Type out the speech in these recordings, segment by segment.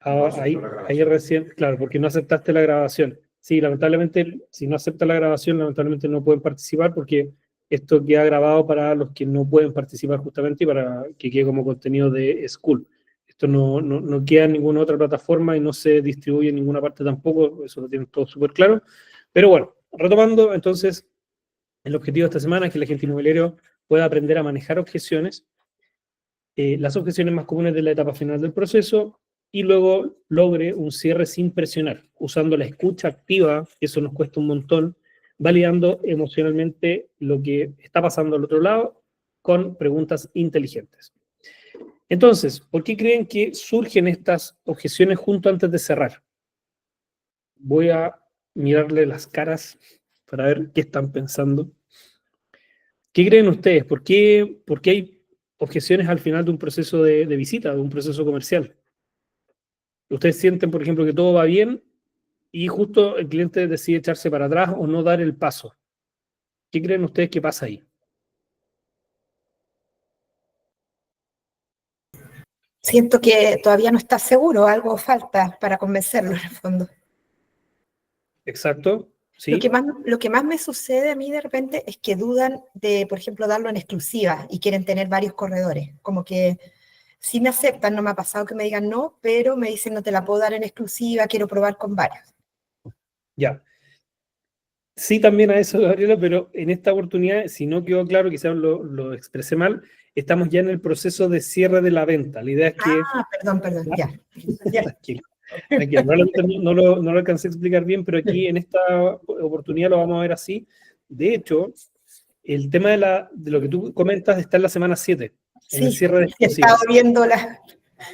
Ahí recién, claro, porque no aceptaste la grabación. Sí, lamentablemente, si no acepta la grabación, lamentablemente no pueden participar porque esto queda grabado para los que no pueden participar justamente y para que quede como contenido de School. Esto no queda en ninguna otra plataforma y no se distribuye en ninguna parte tampoco, eso lo tienen todo súper claro. Pero bueno, retomando, entonces, el objetivo de esta semana es que el agente inmobiliario pueda aprender a manejar objeciones, las objeciones más comunes de la etapa final del proceso, y luego logre un cierre sin presionar, usando la escucha activa, que eso nos cuesta un montón, validando emocionalmente lo que está pasando al otro lado con preguntas inteligentes. Entonces, ¿por qué creen que surgen estas objeciones justo antes de cerrar? Voy a mirarle las caras para ver qué están pensando. ¿Qué creen ustedes? ¿Por qué hay objeciones al final de un proceso de visita, de un proceso comercial? Ustedes sienten, por ejemplo, que todo va bien y justo el cliente decide echarse para atrás o no dar el paso. ¿Qué creen ustedes que pasa ahí? Siento que todavía no está seguro, algo falta para convencerlo en el fondo. Exacto, sí. Lo que más me sucede a mí de repente es que dudan de, por ejemplo, darlo en exclusiva y quieren tener varios corredores. Como que sí me aceptan, no me ha pasado que me digan no, pero me dicen no te la puedo dar en exclusiva, quiero probar con varios. Ya. Sí, también a eso, Gabriela, pero en esta oportunidad, si no quedó claro, quizás lo expresé mal, estamos ya en el proceso de cierre de la venta. La idea es que... Perdón, ya. Tranquilo. No lo alcancé a explicar bien, pero aquí en esta oportunidad lo vamos a ver así. De hecho, el tema de lo que tú comentas está en la semana 7. En el cierre de he estado viendo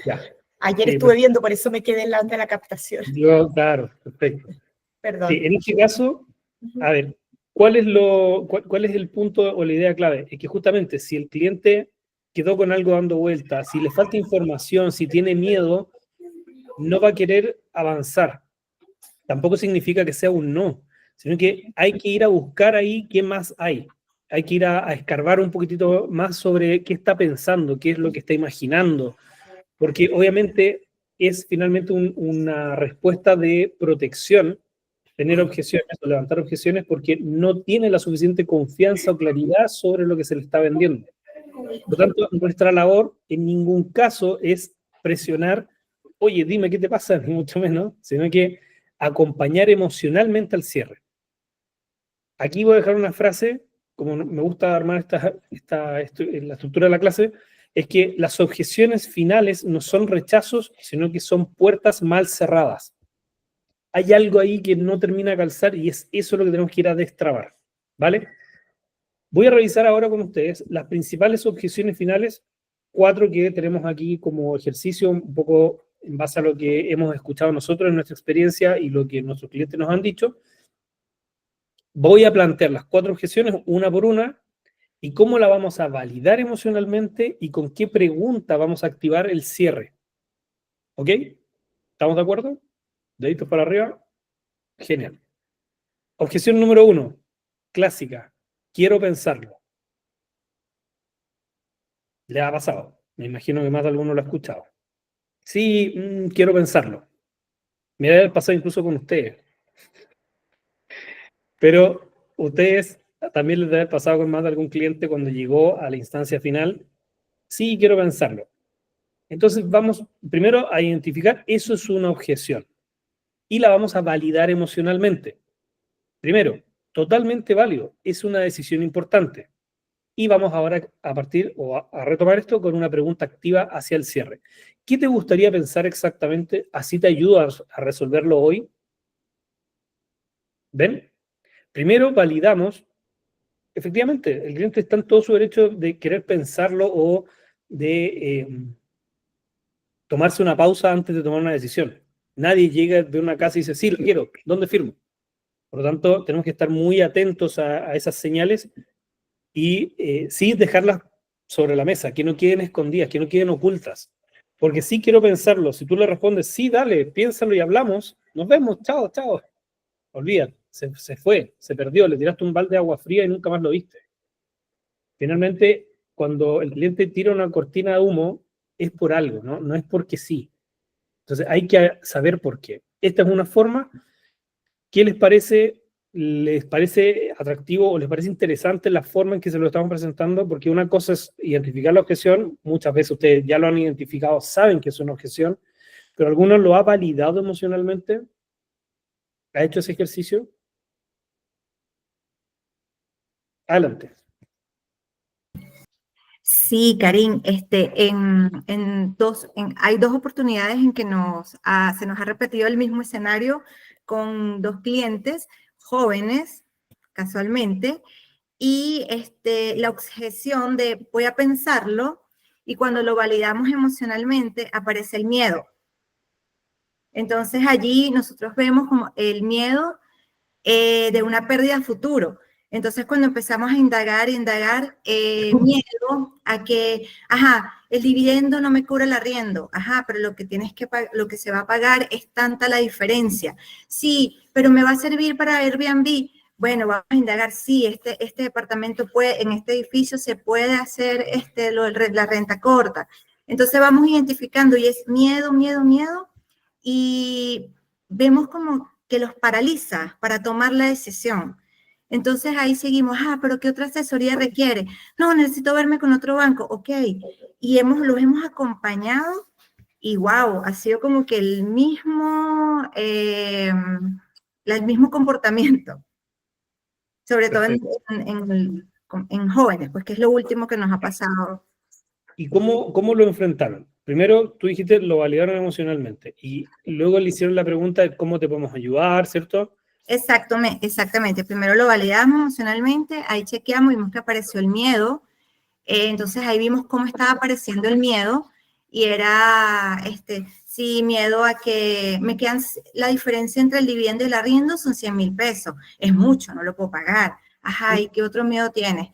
Ya. Ayer estuve viendo, por eso me quedé en la captación. Claro, perfecto. Perdón. Sí, en este caso, a ver, ¿cuál es el punto o la idea clave? Es que justamente si el cliente quedó con algo dando vueltas, si le falta información, si tiene miedo, no va a querer avanzar. Tampoco significa que sea un no, sino que hay que ir a buscar ahí qué más hay. Hay que ir a escarbar un poquitito más sobre qué está pensando, qué es lo que está imaginando, porque obviamente es finalmente una respuesta de protección tener objeciones o levantar objeciones porque no tiene la suficiente confianza o claridad sobre lo que se le está vendiendo. Por lo tanto, nuestra labor en ningún caso es presionar, oye, dime qué te pasa, ni mucho menos, sino que acompañar emocionalmente al cierre. Aquí voy a dejar una frase, como me gusta armar la estructura de la clase, es que las objeciones finales no son rechazos, sino que son puertas mal cerradas. Hay algo ahí que no termina de calzar y es eso lo que tenemos que ir a destrabar, ¿vale? Voy a revisar ahora con ustedes las principales objeciones finales, 4 que tenemos aquí como ejercicio, un poco en base a lo que hemos escuchado nosotros en nuestra experiencia y lo que nuestros clientes nos han dicho. Voy a plantear las 4 objeciones una por una y cómo la vamos a validar emocionalmente y con qué pregunta vamos a activar el cierre. ¿Ok? ¿Estamos de acuerdo? Deditos para arriba. Genial. Objeción número 1, clásica. Quiero pensarlo. ¿Le ha pasado? Me imagino que más de alguno lo ha escuchado. Sí, quiero pensarlo. Me debe haber pasado incluso con ustedes. Pero ustedes también les debe haber pasado con más de algún cliente cuando llegó a la instancia final. Sí, quiero pensarlo. Entonces vamos primero a identificar, eso es una objeción. Y la vamos a validar emocionalmente. Primero, totalmente válido. Es una decisión importante. Y vamos ahora a partir o a retomar esto con una pregunta activa hacia el cierre. ¿Qué te gustaría pensar exactamente? Así te ayudo a resolverlo hoy. ¿Ven? Primero validamos, efectivamente, el cliente está en todo su derecho de querer pensarlo o de tomarse una pausa antes de tomar una decisión. Nadie llega de una casa y dice, sí, lo quiero, ¿dónde firmo? Por lo tanto, tenemos que estar muy atentos a esas señales y sí dejarlas sobre la mesa, que no queden escondidas, que no queden ocultas. Porque sí quiero pensarlo. Si tú le respondes, sí, dale, piénsalo y hablamos, nos vemos, chao, chao. Olvídate, se fue, se perdió, le tiraste un balde de agua fría y nunca más lo viste. Finalmente, cuando el cliente tira una cortina de humo, es por algo, ¿no? No es porque sí. Entonces hay que saber por qué. Esta es una forma. ¿Qué les parece? ¿Les parece atractivo o les parece interesante la forma en que se lo estamos presentando? Porque una cosa es identificar la objeción, muchas veces ustedes ya lo han identificado, saben que es una objeción, pero ¿alguno lo ha validado emocionalmente? ¿Ha hecho ese ejercicio? Adelante. Sí, Karim, hay dos oportunidades en que se nos ha repetido el mismo escenario con dos clientes jóvenes, casualmente, y la objeción de voy a pensarlo, y cuando lo validamos emocionalmente aparece el miedo. Entonces allí nosotros vemos como el miedo de una pérdida a futuro. Entonces, cuando empezamos a indagar, miedo a que, el dividendo no me cubre el arriendo, pero lo que se va a pagar es tanta la diferencia. Sí, pero me va a servir para Airbnb. Bueno, vamos a indagar, sí, este departamento en este edificio se puede hacer la renta corta. Entonces vamos identificando y es miedo, miedo, miedo, y vemos como que los paraliza para tomar la decisión. Entonces ahí seguimos, pero ¿qué otra asesoría requiere? No, necesito verme con otro banco, ok. Y los hemos acompañado y wow, ha sido como que el mismo comportamiento, sobre todo en jóvenes, pues que es lo último que nos ha pasado. ¿Y cómo lo enfrentaron? Primero, tú dijiste, lo validaron emocionalmente, y luego le hicieron la pregunta de cómo te podemos ayudar, ¿cierto? Exactamente. Primero lo validamos emocionalmente, ahí chequeamos, vimos que apareció el miedo, entonces ahí vimos cómo estaba apareciendo el miedo, y era, sí, miedo a que la diferencia entre el dividendo y el arriendo son 100,000 pesos, es mucho, no lo puedo pagar. ¿Y qué otro miedo tienes?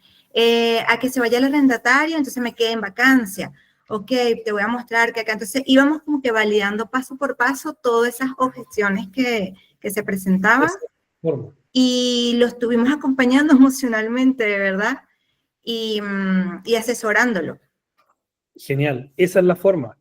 A que se vaya el arrendatario, entonces me quede en vacancia. Ok, te voy a mostrar que acá, entonces íbamos como que validando paso por paso todas esas objeciones que se presentaban, y lo estuvimos acompañando emocionalmente, de verdad, y asesorándolo. Genial, esa es la forma,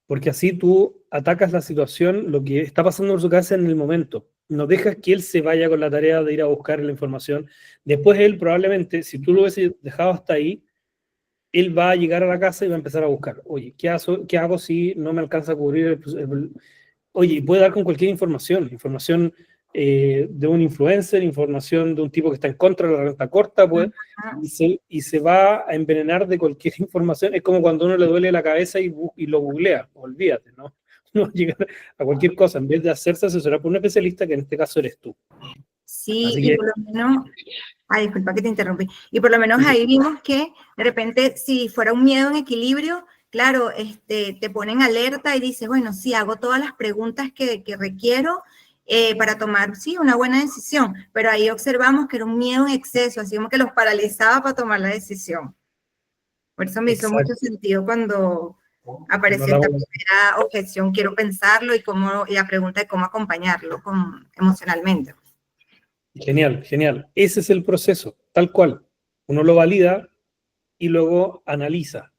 porque así tú atacas la situación, lo que está pasando por su cabeza en el momento. No dejas que él se vaya con la tarea de ir a buscar la información. Después él probablemente, si tú lo hubieses dejado hasta ahí, él va a llegar a la casa y va a empezar a buscar. Oye, ¿qué hago si no me alcanza a cubrir Oye, puede dar con cualquier información de un influencer, información de un tipo que está en contra de la renta corta, pues, y se va a envenenar de cualquier información. Es como cuando uno le duele la cabeza y lo googlea, olvídate, ¿no? Uno va a llegar a cualquier cosa en vez de hacerse asesorar por un especialista, que en este caso eres tú. Sí, y por lo menos, disculpa que te interrumpí, y por lo menos ahí vimos que de repente, si fuera un miedo en equilibrio, claro, te ponen alerta y dices, bueno, sí, hago todas las preguntas que requiero para tomar, sí, una buena decisión, pero ahí observamos que era un miedo en exceso, así como que los paralizaba para tomar la decisión. Por eso me hizo mucho sentido cuando apareció esta primera objeción, quiero pensarlo, y la pregunta de cómo acompañarlo emocionalmente. Genial, genial. Ese es el proceso, tal cual. Uno lo valida y luego analiza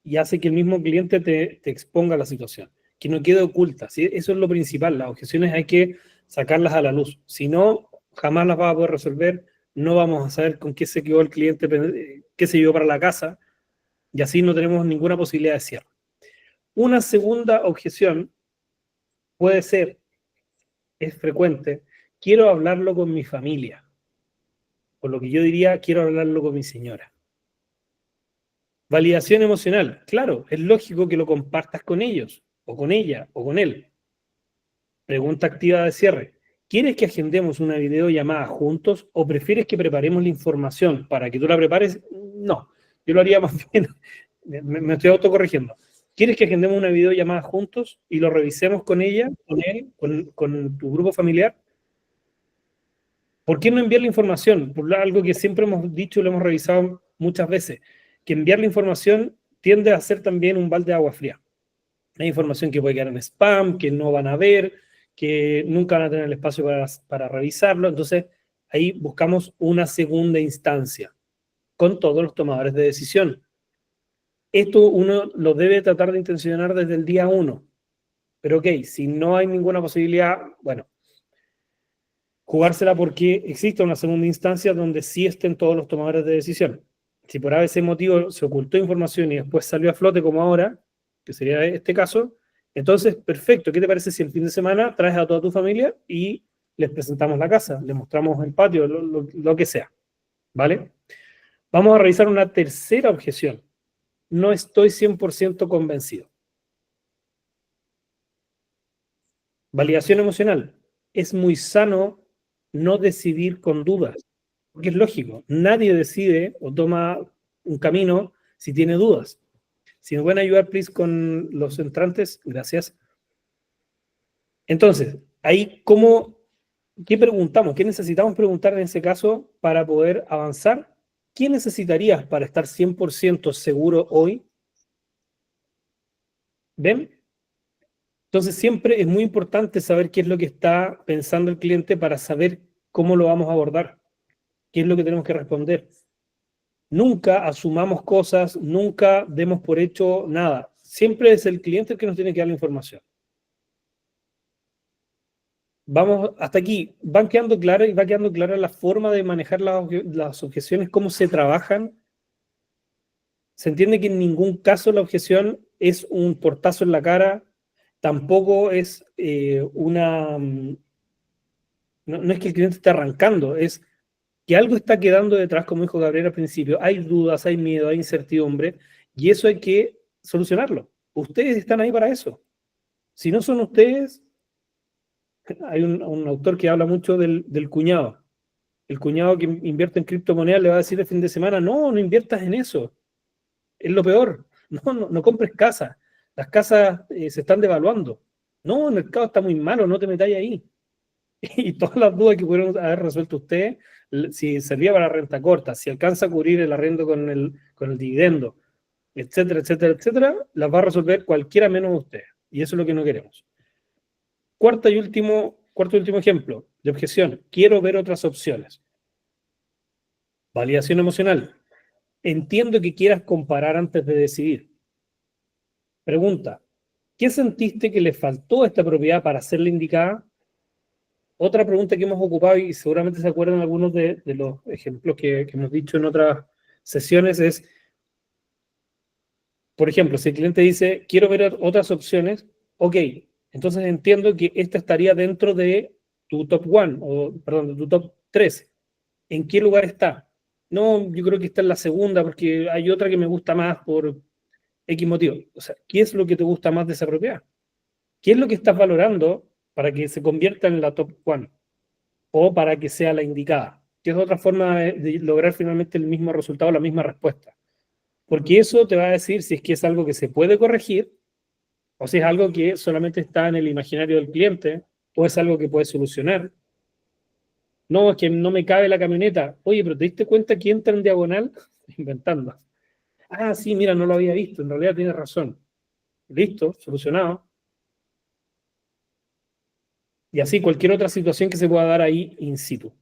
y hace que el mismo cliente te exponga la situación, que no quede oculta. ¿Sí? Eso es lo principal. Las objeciones hay que sacarlas a la luz. Si no, jamás las vas a poder resolver. No vamos a saber con qué se quedó el cliente, qué se llevó para la casa, y así no tenemos ninguna posibilidad de cierre. Una segunda objeción puede ser, es frecuente, quiero hablarlo con mi familia. Por lo que yo diría, quiero hablarlo con mi señora. Validación emocional. Claro, es lógico que lo compartas con ellos, o con ella, o con él. Pregunta activa de cierre. ¿Quieres que agendemos una videollamada juntos o prefieres que preparemos la información para que tú la prepares? No, yo lo haría más bien, me estoy autocorrigiendo. ¿Quieres que agendemos una videollamada juntos y lo revisemos con ella, con él, con tu grupo familiar? ¿Por qué no enviar la información? Por algo que siempre hemos dicho y lo hemos revisado muchas veces, que enviar la información tiende a ser también un balde de agua fría. Hay información que puede quedar en spam, que no van a ver, que nunca van a tener el espacio para revisarlo. Entonces, ahí buscamos una segunda instancia con todos los tomadores de decisión. Esto uno lo debe tratar de intencionar desde el día 1. Pero ok, si no hay ninguna posibilidad, bueno, jugársela porque existe una segunda instancia donde sí estén todos los tomadores de decisión. Si por ese motivo se ocultó información y después salió a flote como ahora, que sería este caso, entonces, perfecto, ¿qué te parece si el fin de semana traes a toda tu familia y les presentamos la casa, les mostramos el patio, lo que sea? ¿Vale? Vamos a revisar una tercera objeción. No estoy 100% convencido. Validación emocional. Es muy sano no decidir con dudas, porque es lógico, nadie decide o toma un camino si tiene dudas. Si me pueden ayudar, please, con los entrantes, gracias. Entonces, ahí, ¿qué preguntamos? ¿Qué necesitamos preguntar en ese caso para poder avanzar? ¿Qué necesitarías para estar 100% seguro hoy? ¿Ven? Entonces, siempre es muy importante saber qué es lo que está pensando el cliente para saber cómo lo vamos a abordar, qué es lo que tenemos que responder. Nunca asumamos cosas, nunca demos por hecho nada. Siempre es el cliente el que nos tiene que dar la información. Vamos hasta aquí. Van quedando claras y va quedando clara la forma de manejar las objeciones, cómo se trabajan. Se entiende que en ningún caso la objeción es un portazo en la cara, tampoco es no es que el cliente esté arrancando, es que algo está quedando detrás, como dijo Gabriel al principio. Hay dudas, hay miedo, hay incertidumbre, y eso hay que solucionarlo. Ustedes están ahí para eso. Si no son ustedes, hay un autor que habla mucho del cuñado. El cuñado que invierte en criptomonedas le va a decir el fin de semana, no inviertas en eso. Es lo peor. No compres casas. Las casas se están devaluando. No, el mercado está muy malo, no te metáis ahí. Y todas las dudas que pudieron haber resuelto ustedes, si servía para renta corta, si alcanza a cubrir el arrendo con el dividendo, etcétera, etcétera, etcétera, las va a resolver cualquiera menos usted. Y eso es lo que no queremos. Cuarto y último ejemplo de objeción. Quiero ver otras opciones. Validación emocional. Entiendo que quieras comparar antes de decidir. Pregunta. ¿Qué sentiste que le faltó a esta propiedad para hacerla indicada? Otra pregunta que hemos ocupado, y seguramente se acuerdan algunos de los ejemplos que hemos dicho en otras sesiones, es, por ejemplo, si el cliente dice, quiero ver otras opciones, ok, entonces entiendo que esta estaría dentro de tu top 1, o perdón, de tu top 3. ¿En qué lugar está? No, yo creo que está en la segunda, porque hay otra que me gusta más por X motivo. O sea, ¿qué es lo que te gusta más de esa propiedad? ¿Qué es lo que estás valorando para que se convierta en la top 1? O para que sea la indicada, que es otra forma de lograr finalmente el mismo resultado, la misma respuesta. Porque eso te va a decir si es que es algo que se puede corregir, o si es algo que solamente está en el imaginario del cliente, o es algo que puede solucionar. No, es que no me cabe la camioneta. Oye, pero ¿te diste cuenta que entra en diagonal? Inventando. Ah, sí, mira, no lo había visto, en realidad tienes razón. Listo, solucionado. Y así cualquier otra situación que se pueda dar ahí in situ.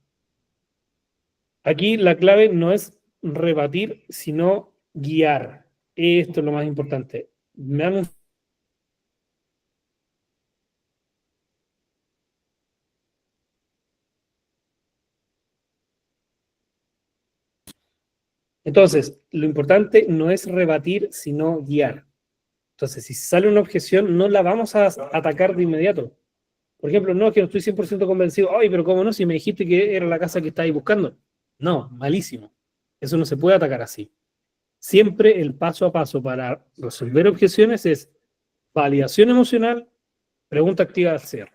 Aquí la clave no es rebatir, sino guiar. Esto es lo más importante. Entonces, lo importante no es rebatir, sino guiar. Entonces, si sale una objeción, no la vamos a atacar de inmediato. Por ejemplo, no, es que no estoy 100% convencido. Ay, pero ¿cómo no? Si me dijiste que era la casa que estabais buscando. No, malísimo. Eso no se puede atacar así. Siempre el paso a paso para resolver objeciones es validación emocional, pregunta activa al cierre.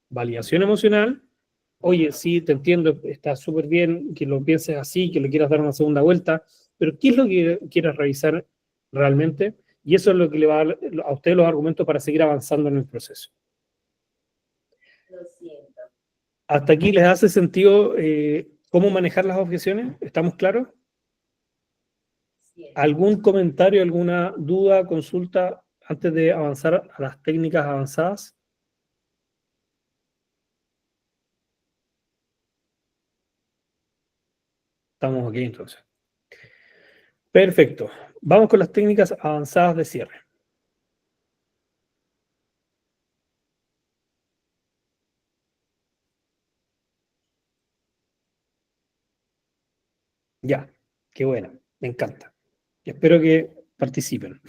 Validación emocional, oye, sí, te entiendo, está súper bien que lo pienses así, que le quieras dar una segunda vuelta, pero ¿qué es lo que quieres revisar realmente? Y eso es lo que le va a dar a usted los argumentos para seguir avanzando en el proceso. Lo siento. ¿Hasta aquí les hace sentido cómo manejar las objeciones? ¿Estamos claros? Sí. ¿Algún comentario, alguna duda, consulta antes de avanzar a las técnicas avanzadas? Estamos aquí entonces. Perfecto. Vamos con las técnicas avanzadas de cierre. Ya, qué buena, me encanta. Espero que participen.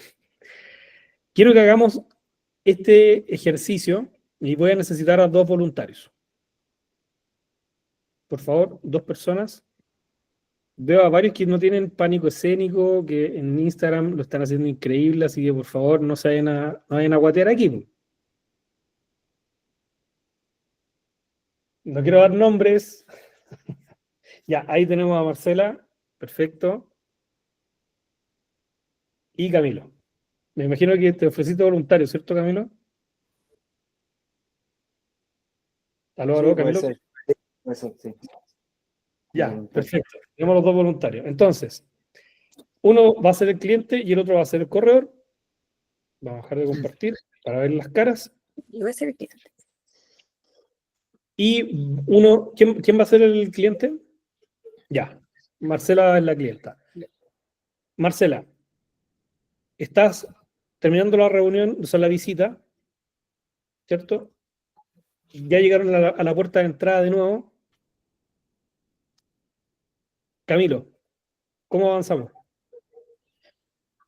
Quiero que hagamos este ejercicio y voy a necesitar a 2 voluntarios. Por favor, 2 personas. Veo a varios que no tienen pánico escénico, que en Instagram lo están haciendo increíble, así que por favor no vayan a guatear aquí, po. No quiero dar nombres. Ya, ahí tenemos a Marcela. Perfecto. Y Camilo. Me imagino que te ofreciste voluntario, ¿cierto, Camilo? Aló, Sí, aló, puede Camilo. ser. Puede ser, sí. Ya, Voluntario. perfecto. Tenemos los 2 voluntarios. Entonces, uno va a ser el cliente y el otro va a ser el corredor. Vamos a dejar de compartir para ver las caras. Yo voy a ser el cliente. Y uno, ¿quién va a ser el cliente? Ya, Marcela es la clienta. Marcela, estás terminando la reunión, o sea, la visita, ¿cierto? Ya llegaron a la puerta de entrada de nuevo. Camilo, ¿cómo avanzamos?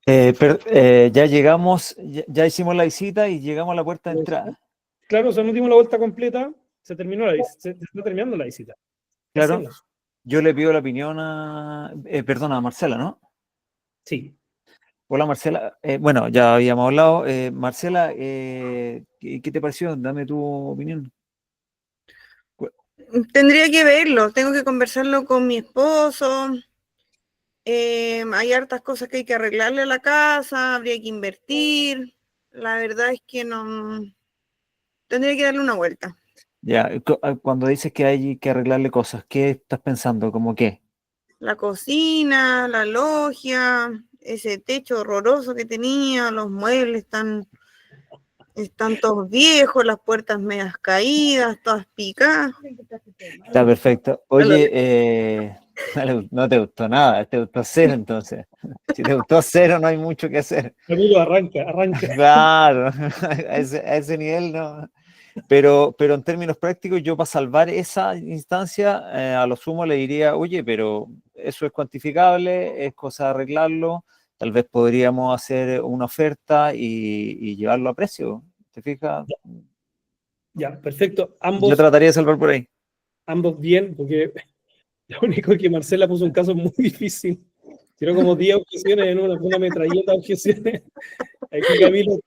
Ya llegamos, ya hicimos la visita y llegamos a la puerta de entrada. Claro, o sea, no dimos la vuelta completa, se terminó se está terminando la visita. ¿Qué Claro. hacemos? Yo le pido la opinión a Marcela, ¿no? Sí. Hola Marcela. Bueno, ya habíamos hablado. Marcela, ¿qué te pareció? Dame tu opinión. Tendría que verlo, tengo que conversarlo con mi esposo. Hay hartas cosas que hay que arreglarle a la casa, habría que invertir. La verdad es que no. Tendría que darle una vuelta. Ya, cuando dices que hay que arreglarle cosas, ¿qué estás pensando? ¿Cómo qué? La cocina, la logia, ese techo horroroso que tenía, los muebles están todos viejos, las puertas medias caídas, todas picadas. Está perfecto. Oye, no te gustó nada, te gustó cero entonces. Si te gustó cero, no hay mucho que hacer. Camilo, arranca. Claro, a ese nivel no. Pero en términos prácticos, yo para salvar esa instancia, a lo sumo le diría, oye, pero eso es cuantificable, es cosa de arreglarlo, tal vez podríamos hacer una oferta y llevarlo a precio. ¿Te fijas? Ya, perfecto. Yo trataría de salvar por ahí. Ambos bien, porque lo único es que Marcela puso un caso muy difícil. Tiró como 10 objeciones en una metralleta de objeciones. Aquí Camilo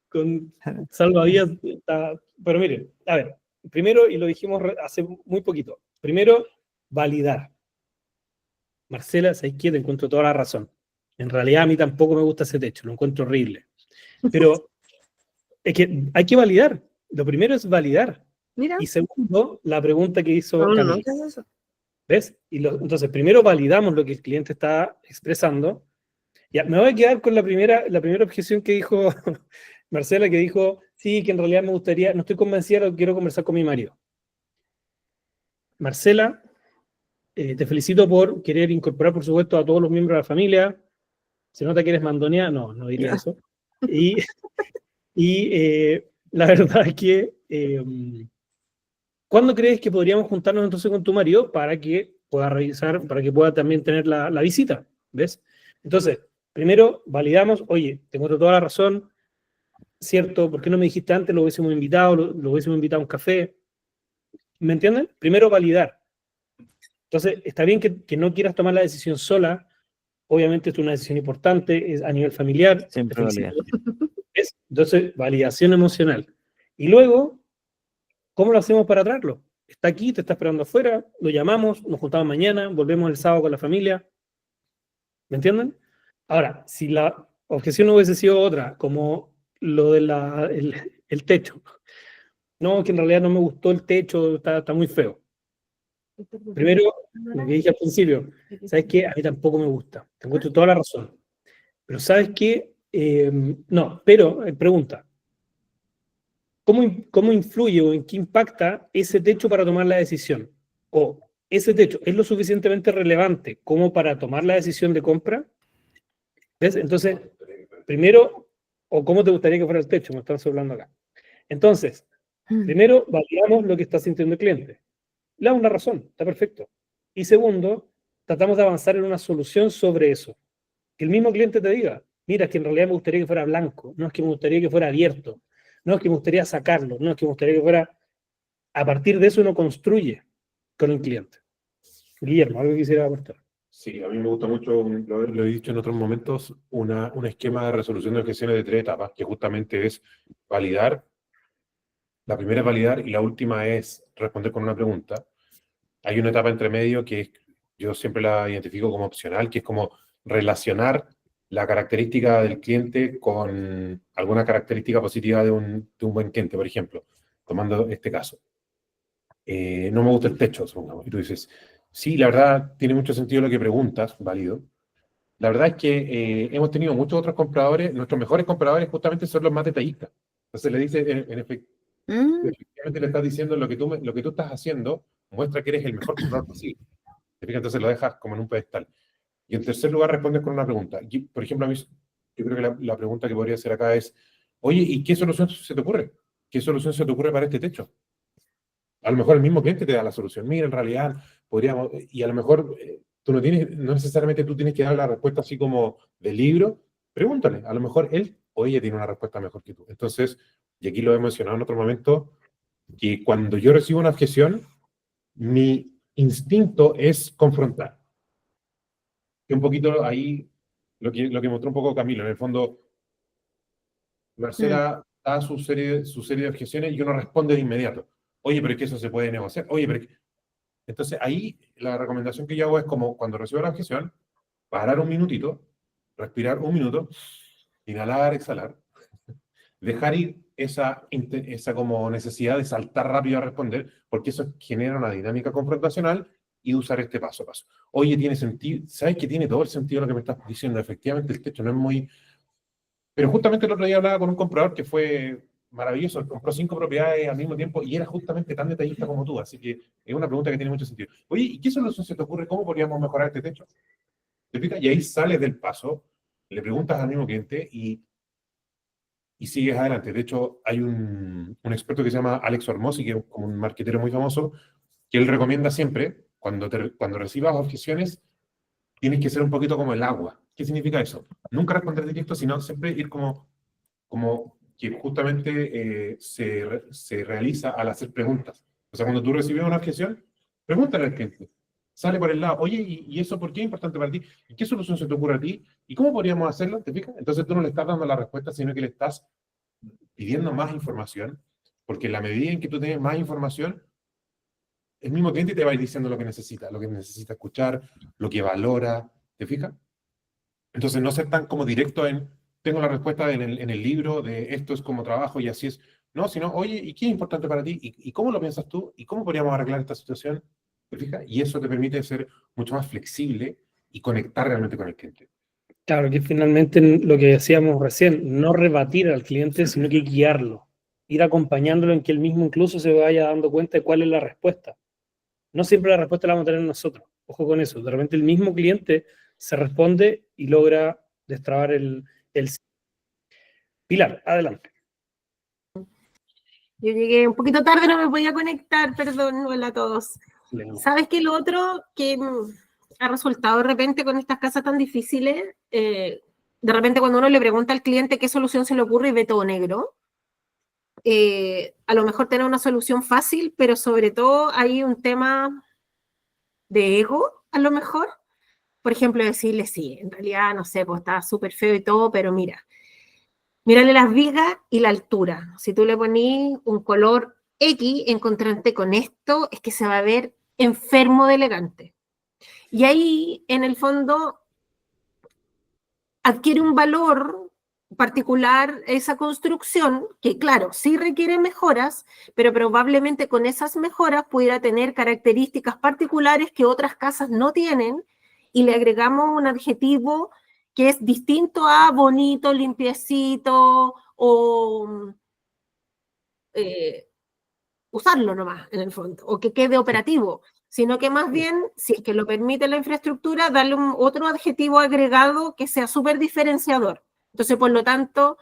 con salvavidas está... Pero miren, a ver, primero, y lo dijimos hace muy poquito, primero, validar. Marcela, ¿sabes qué? Te encuentro toda la razón. En realidad a mí tampoco me gusta ese techo, lo encuentro horrible. Pero es que hay que validar. Lo primero es validar. Mira, Y segundo, la pregunta que hizo no, Camilo. ¿qué es eso? ¿Ves? Entonces, primero validamos lo que el cliente está expresando. Ya, me voy a quedar con la primera objeción que dijo Marcela, que dijo, sí, que en realidad me gustaría, no estoy convencida, lo quiero conversar con mi marido. Marcela, te felicito por querer incorporar, por supuesto, a todos los miembros de la familia. Se nota que eres mandonea, no diría eso. Y la verdad es que, ¿cuándo crees que podríamos juntarnos entonces con tu marido para que pueda revisar, para que pueda también tener la visita? ¿Ves? Entonces, primero validamos, oye, tengo toda la razón, ¿cierto? ¿Por qué no me dijiste antes? Lo hubiésemos invitado, lo hubiésemos invitado a un café. ¿Me entienden? Primero validar. Entonces, está bien que no quieras tomar la decisión sola. Obviamente es una decisión importante, es a nivel familiar. Siempre validar. ¿Ves? Entonces, validación emocional. Y luego, ¿cómo lo hacemos para traerlo? Está aquí, te está esperando afuera, lo llamamos, nos juntamos mañana, volvemos el sábado con la familia. ¿Me entienden? Ahora, si la objeción hubiese sido otra, como lo del el techo. No, que en realidad no me gustó el techo, está muy feo. Primero, lo que dije al principio, ¿sabes qué? A mí tampoco me gusta. Te encuentro toda la razón. Pero ¿sabes qué? No, pero, pregunta. ¿Cómo influye o en qué impacta ese techo para tomar la decisión? O ese techo es lo suficientemente relevante como para tomar la decisión de compra. ¿Ves? Entonces, primero, o cómo te gustaría que fuera el techo, me estás hablando acá. Entonces, primero, validamos lo que está sintiendo el cliente. Le damos una razón, está perfecto. Y segundo, tratamos de avanzar en una solución sobre eso. Que el mismo cliente te diga, mira, es que en realidad me gustaría que fuera blanco, no es que me gustaría que fuera abierto, no es que me gustaría sacarlo, no es que me gustaría que fuera... A partir de eso uno construye con el cliente. Guillermo, algo que quisiera aportar. Sí, a mí me gusta mucho, lo he dicho en otros momentos, un esquema de resolución de objeciones de 3 etapas, que justamente es validar. La primera es validar y la última es responder con una pregunta. Hay una etapa entre medio que yo siempre la identifico como opcional, que es como relacionar la característica del cliente con alguna característica positiva de un buen cliente, por ejemplo, tomando este caso. No me gusta el techo, supongamos, y tú dices, sí, la verdad tiene mucho sentido lo que preguntas, válido. La verdad es que hemos tenido muchos otros compradores, nuestros mejores compradores justamente son los más detallistas. Entonces le dice, efectivamente le estás diciendo lo que tú estás haciendo, muestra que eres el mejor comprador posible. ¿Te fijas? Entonces lo dejas como en un pedestal. Y en tercer lugar respondes con una pregunta. Y, por ejemplo, a mí, yo creo que la pregunta que podría hacer acá es, oye, ¿y qué solución se te ocurre? ¿Qué solución se te ocurre para este techo? A lo mejor el mismo cliente te da la solución. Mira, en realidad podríamos, y a lo mejor tú no necesariamente tú tienes que dar la respuesta así como del libro. Pregúntale, a lo mejor él o ella tiene una respuesta mejor que tú. Entonces, y aquí lo he mencionado en otro momento, que cuando yo recibo una objeción, mi instinto es confrontar. Que un poquito ahí, lo que mostró un poco Camilo, en el fondo, Marcela da su serie de objeciones y uno responde de inmediato. Oye, pero es que eso se puede negociar. Oye, pero es que... Entonces ahí la recomendación que yo hago es como cuando recibo la objeción, parar un minutito, respirar un minuto, inhalar, exhalar, dejar ir esa como necesidad de saltar rápido a responder, porque eso genera una dinámica confrontacional y usar este paso a paso. Oye, tiene sentido, ¿sabes que tiene todo el sentido lo que me estás diciendo? Efectivamente el techo no es muy... Pero justamente el otro día hablaba con un comprador que fue maravilloso, compró 5 propiedades al mismo tiempo y era justamente tan detallista como tú, así que es una pregunta que tiene mucho sentido. Oye, ¿y qué solución se te ocurre? ¿Cómo podríamos mejorar este techo? ¿Te fijas? Y ahí sales del paso, le preguntas al mismo cliente y sigues adelante. De hecho, hay un experto que se llama Alex Hormozzi, que es como un marquetero muy famoso, que él recomienda siempre, cuando recibas objeciones, tienes que ser un poquito como el agua. ¿Qué significa eso? Nunca responder directo, sino siempre ir como que justamente se realiza al hacer preguntas. O sea, cuando tú recibes una objeción, pregúntale al cliente. Sale por el lado, oye, ¿y eso por qué es importante para ti? ¿Y qué solución se te ocurre a ti? ¿Y cómo podríamos hacerlo? ¿Te fijas? Entonces tú no le estás dando la respuesta, sino que le estás pidiendo más información, porque en la medida en que tú tienes más información, el mismo cliente te va a ir diciendo lo que necesita escuchar, lo que valora, ¿te fijas? Entonces no ser tan como directo en, tengo la respuesta en el libro de esto es como trabajo y así es, no, sino, oye, ¿y qué es importante para ti? ¿Y cómo lo piensas tú? ¿Y cómo podríamos arreglar esta situación? ¿Te fijas? Y eso te permite ser mucho más flexible y conectar realmente con el cliente. Claro, que finalmente lo que decíamos recién, no rebatir al cliente, sino que guiarlo, ir acompañándolo en que él mismo incluso se vaya dando cuenta de cuál es la respuesta. No siempre la respuesta la vamos a tener nosotros, ojo con eso, de repente el mismo cliente se responde y logra destrabar el... Pilar, adelante. Yo llegué un poquito tarde, no me podía conectar, perdón, hola a todos. ¿Sabes qué? Lo otro que ha resultado de repente con estas casas tan difíciles, de repente cuando uno le pregunta al cliente qué solución se le ocurre y ve todo negro, a lo mejor tener una solución fácil, pero sobre todo hay un tema de ego, a lo mejor. Por ejemplo, decirle, sí, en realidad, no sé, pues está súper feo y todo, pero mírale las vigas y la altura. Si tú le ponís un color X en contraste con esto, es que se va a ver enfermo de elegante. Y ahí, en el fondo, adquiere un valor particular esa construcción, que claro, sí requiere mejoras, pero probablemente con esas mejoras pudiera tener características particulares que otras casas no tienen, y le agregamos un adjetivo que es distinto a bonito, limpiecito, o usarlo nomás, en el fondo, o que quede operativo, sino que más bien, si es que lo permite la infraestructura, darle otro adjetivo agregado que sea súper diferenciador. Entonces, por lo tanto,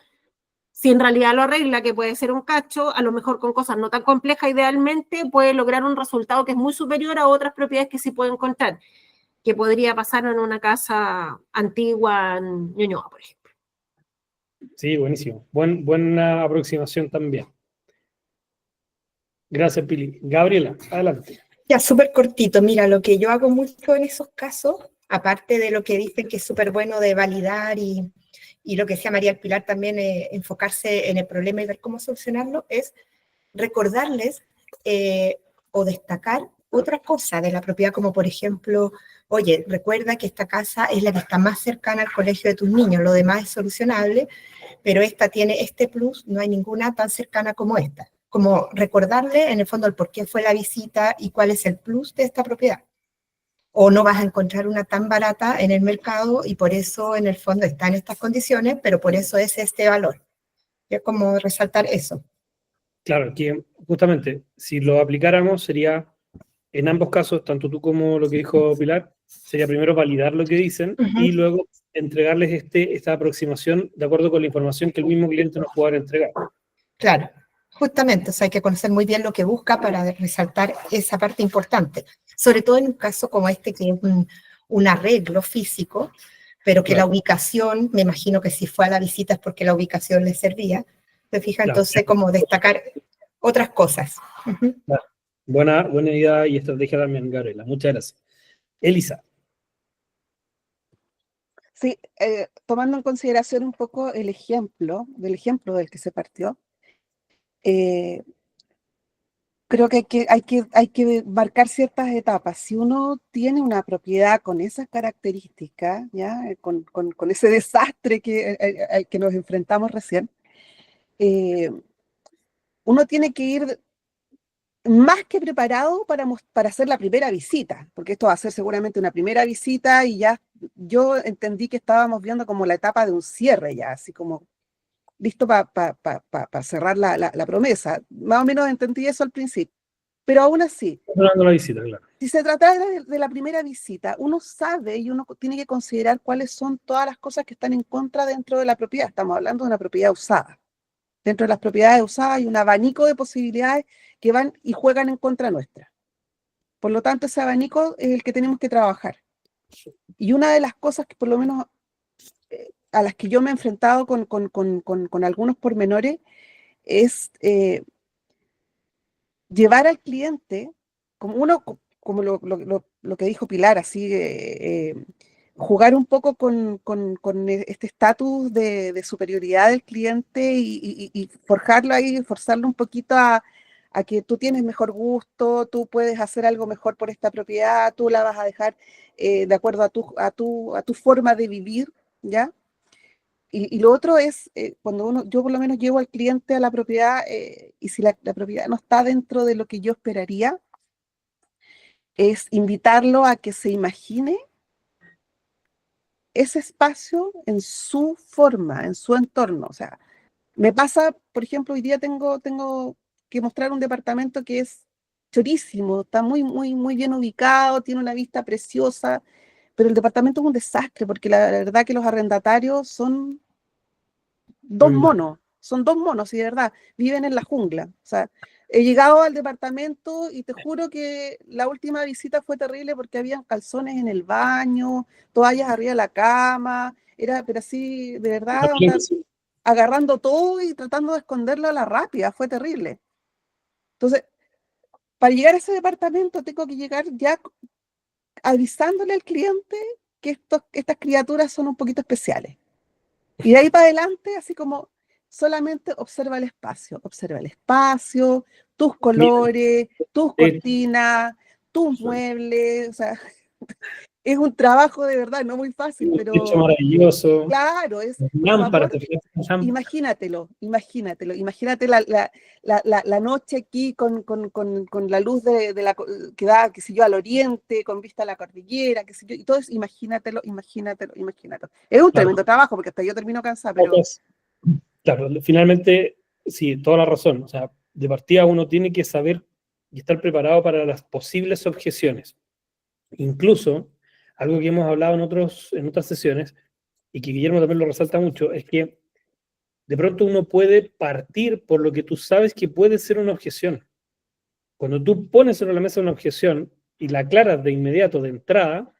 si en realidad lo arregla, que puede ser un cacho, a lo mejor con cosas no tan complejas idealmente, puede lograr un resultado que es muy superior a otras propiedades que sí puede encontrar. que podría pasar en una casa antigua en Ñuñoa, por ejemplo. Sí, buenísimo. Buena aproximación también. Gracias, Pili. Gabriela, adelante. Ya, súper cortito. Mira, lo que yo hago mucho en esos casos, aparte de lo que dicen que es súper bueno de validar y lo que decía María del Pilar también, enfocarse en el problema y ver cómo solucionarlo, es recordarles o destacar otra cosa de la propiedad, como por ejemplo, oye, recuerda que esta casa es la que está más cercana al colegio de tus niños, lo demás es solucionable, pero esta tiene este plus, no hay ninguna tan cercana como esta. Como recordarle en el fondo el por qué fue la visita y cuál es el plus de esta propiedad. O no vas a encontrar una tan barata en el mercado y por eso en el fondo está en estas condiciones, pero por eso es este valor. Es como resaltar eso. Claro, que justamente si lo aplicáramos sería, en ambos casos, tanto tú como lo que dijo Pilar, sería primero validar lo que dicen y luego entregarles esta aproximación de acuerdo con la información que el mismo cliente nos pueda entregar. Claro, justamente, o sea, hay que conocer muy bien lo que busca para resaltar esa parte importante. Sobre todo en un caso como este, que es un arreglo físico, pero que Claro. la ubicación, me imagino que si fue a la visita es porque la ubicación le servía. ¿Te fijas? Claro. Entonces, como destacar otras cosas. Claro. Buena idea y estrategia también, Gabriela. Muchas gracias. Elisa. Sí, tomando en consideración un poco el ejemplo del que se partió, creo que hay que marcar ciertas etapas. Si uno tiene una propiedad con esas características, ¿ya? Con ese desastre al que nos enfrentamos recién, uno tiene que ir más que preparado para hacer la primera visita, porque esto va a ser seguramente una primera visita y ya yo entendí que estábamos viendo como la etapa de un cierre ya, así como listo para cerrar la promesa. Más o menos entendí eso al principio. Pero aún así, Hablando de la visita, claro. si se tratara de la primera visita, uno sabe y uno tiene que considerar cuáles son todas las cosas que están en contra dentro de la propiedad. Estamos hablando de una propiedad usada. Dentro de las propiedades usadas hay un abanico de posibilidades que van y juegan en contra nuestra. Por lo tanto, ese abanico es el que tenemos que trabajar. Y una de las cosas que por lo menos a las que yo me he enfrentado con algunos pormenores es llevar al cliente, como lo que dijo Pilar, así, jugar un poco con este estatus de superioridad del cliente y forjarlo ahí, forzarlo un poquito a que tú tienes mejor gusto, tú puedes hacer algo mejor por esta propiedad, tú la vas a dejar de acuerdo a tu forma de vivir, ¿ya? Y lo otro es, cuando yo por lo menos llevo al cliente a la propiedad, y si la propiedad no está dentro de lo que yo esperaría, es invitarlo a que se imagine ese espacio en su forma, en su entorno. O sea, me pasa, por ejemplo, hoy día tengo que mostrar un departamento que es chorísimo, está muy, muy, muy bien ubicado, tiene una vista preciosa, pero el departamento es un desastre, porque la verdad que los arrendatarios son dos monos, y de verdad, viven en la jungla. O sea, he llegado al departamento y te juro que la última visita fue terrible porque habían calzones en el baño, toallas arriba de la cama, pero así, de verdad, o sea, agarrando todo y tratando de esconderlo a la rápida, fue terrible. Entonces, para llegar a ese departamento tengo que llegar ya avisándole al cliente que estas criaturas son un poquito especiales. Y de ahí para adelante, así como solamente observa el espacio, tus colores, tus cortinas, tus muebles, o sea, es un trabajo de verdad, no muy fácil, pero maravilloso. claro, Lámparas, imagínate la noche aquí con la luz que da, qué sé yo, al oriente, con vista a la cordillera, qué sé yo, y todo eso, imagínatelo. Es un tremendo trabajo, porque hasta yo termino cansada, pero... Claro, finalmente, sí, toda la razón. O sea, de partida uno tiene que saber y estar preparado para las posibles objeciones. Incluso, algo que hemos hablado en otras sesiones, y que Guillermo también lo resalta mucho, es que de pronto uno puede partir por lo que tú sabes que puede ser una objeción. Cuando tú pones sobre la mesa una objeción y la aclaras de inmediato, de entrada,